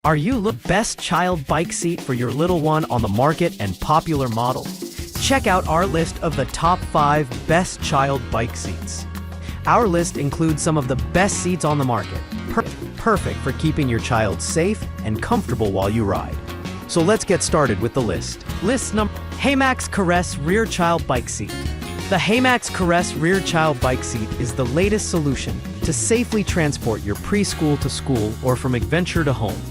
Are you the best child bike seat for your little one on the market and popular models? Check out our list of the top 5 best child bike seats. Our list includes some of the best seats on the market, perfect for keeping your child safe and comfortable while you ride. So let's get started with the list. List number: Hamax Caress Rear Child Bike Seat. The Hamax Caress Rear Child Bike Seat is the latest solution to safely transport your preschool to school or from adventure to home.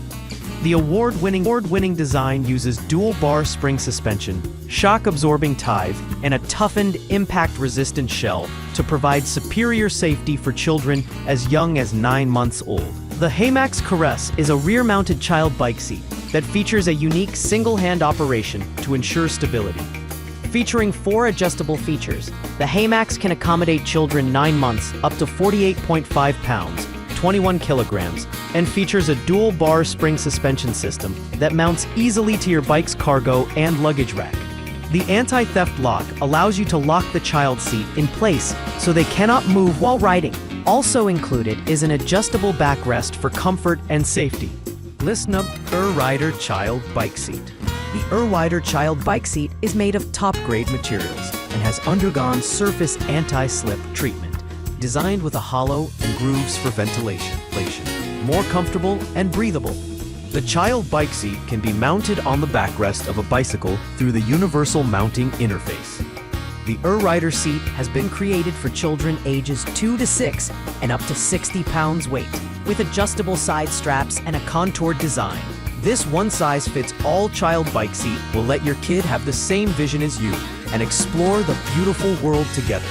The award-winning design uses dual-bar spring suspension, shock-absorbing tithe, and a toughened, impact-resistant shell to provide superior safety for children as young as 9 months old. The Hamax Caress is a rear-mounted child bike seat that features a unique single-hand operation to ensure stability. Featuring 4 adjustable features, the Hamax can accommodate children 9 months up to 48.5 pounds, 21 kilograms, and features a dual-bar spring suspension system that mounts easily to your bike's cargo and luggage rack. The anti-theft lock allows you to lock the child seat in place so they cannot move while riding. Also included is an adjustable backrest for comfort and safety. List number: Rider Child Bike Seat. The Rider Child Bike Seat is made of top-grade materials and has undergone surface anti-slip treatment. Designed with a hollow and grooves for ventilation, more comfortable and breathable. The child bike seat can be mounted on the backrest of a bicycle through the universal mounting interface. The Rider seat has been created for children ages 2 to 6 and up to 60 pounds weight, with adjustable side straps and a contoured design. This one-size-fits-all child bike seat will let your kid have the same vision as you and explore the beautiful world together.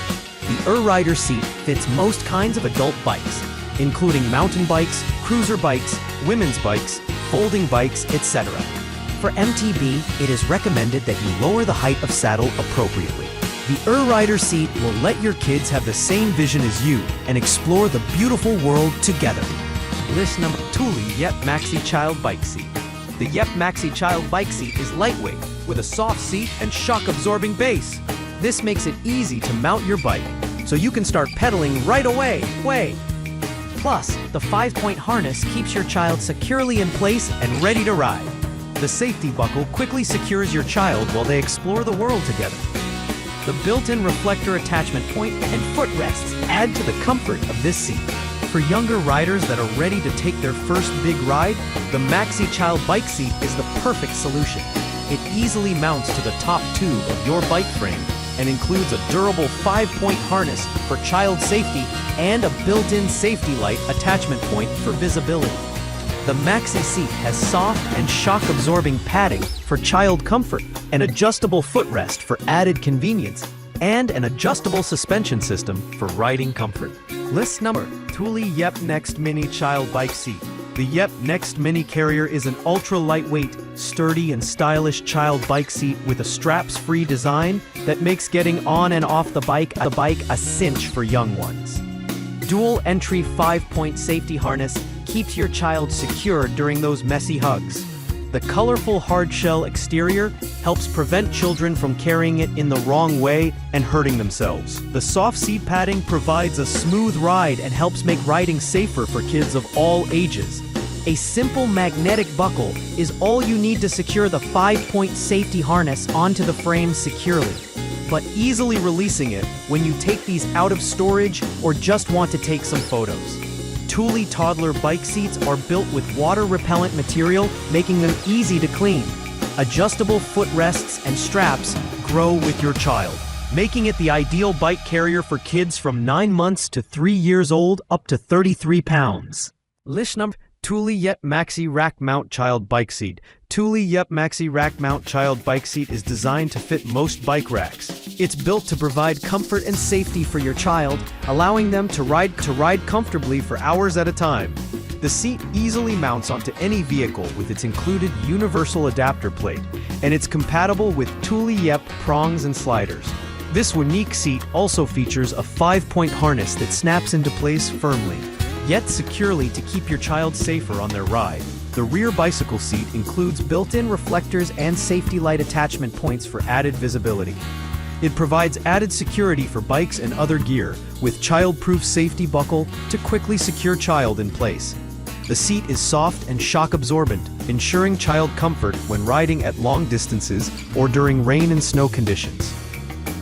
The Rider seat fits most kinds of adult bikes, including mountain bikes, cruiser bikes, women's bikes, folding bikes, etc. For MTB, it is recommended that you lower the height of saddle appropriately. The Rider seat will let your kids have the same vision as you and explore the beautiful world together. List number: Thule Yepp Maxi Child Bike Seat. The Yepp Maxi Child Bike Seat is lightweight, with a soft seat and shock-absorbing base. This makes it easy to mount your bike, so you can start pedaling right away. Plus, the 5-point harness keeps your child securely in place and ready to ride. The safety buckle quickly secures your child while they explore the world together. The built-in reflector attachment point and footrests add to the comfort of this seat. For younger riders that are ready to take their first big ride, the Maxi Child Bike Seat is the perfect solution. It easily mounts to the top tube of your bike frame and includes a durable 5-point harness for child safety and a built-in safety light attachment point for visibility. The Maxi seat has soft and shock-absorbing padding for child comfort, an adjustable footrest for added convenience, and an adjustable suspension system for riding comfort. List number: Thule Yepp Nexxt Mini Child Bike Seat. The Yepp Nexxt Mini Carrier is an ultra-lightweight, sturdy and stylish child bike seat with a straps-free design that makes getting on and off the bike a cinch for young ones. Dual-entry 5-point safety harness keeps your child secure during those messy hugs. The colorful hard-shell exterior helps prevent children from carrying it in the wrong way and hurting themselves. The soft seat padding provides a smooth ride and helps make riding safer for kids of all ages. A simple magnetic buckle is all you need to secure the 5-point safety harness onto the frame securely, but easily releasing it when you take these out of storage or just want to take some photos. Thule Toddler Bike Seats are built with water-repellent material, making them easy to clean. Adjustable footrests and straps grow with your child, making it the ideal bike carrier for kids from 9 months to 3 years old up to 33 pounds. List number: Thule Yepp Maxi Rack Mount Child Bike Seat. Thule Yepp Maxi Rack Mount Child Bike Seat is designed to fit most bike racks. It's built to provide comfort and safety for your child, allowing them to ride comfortably for hours at a time. The seat easily mounts onto any vehicle with its included universal adapter plate, and it's compatible with Thule Yepp prongs and sliders. This unique seat also features a 5-point harness that snaps into place firmly, yet securely to keep your child safer on their ride. The rear bicycle seat includes built-in reflectors and safety light attachment points for added visibility. It provides added security for bikes and other gear, with child-proof safety buckle to quickly secure child in place. The seat is soft and shock absorbent, ensuring child comfort when riding at long distances or during rain and snow conditions.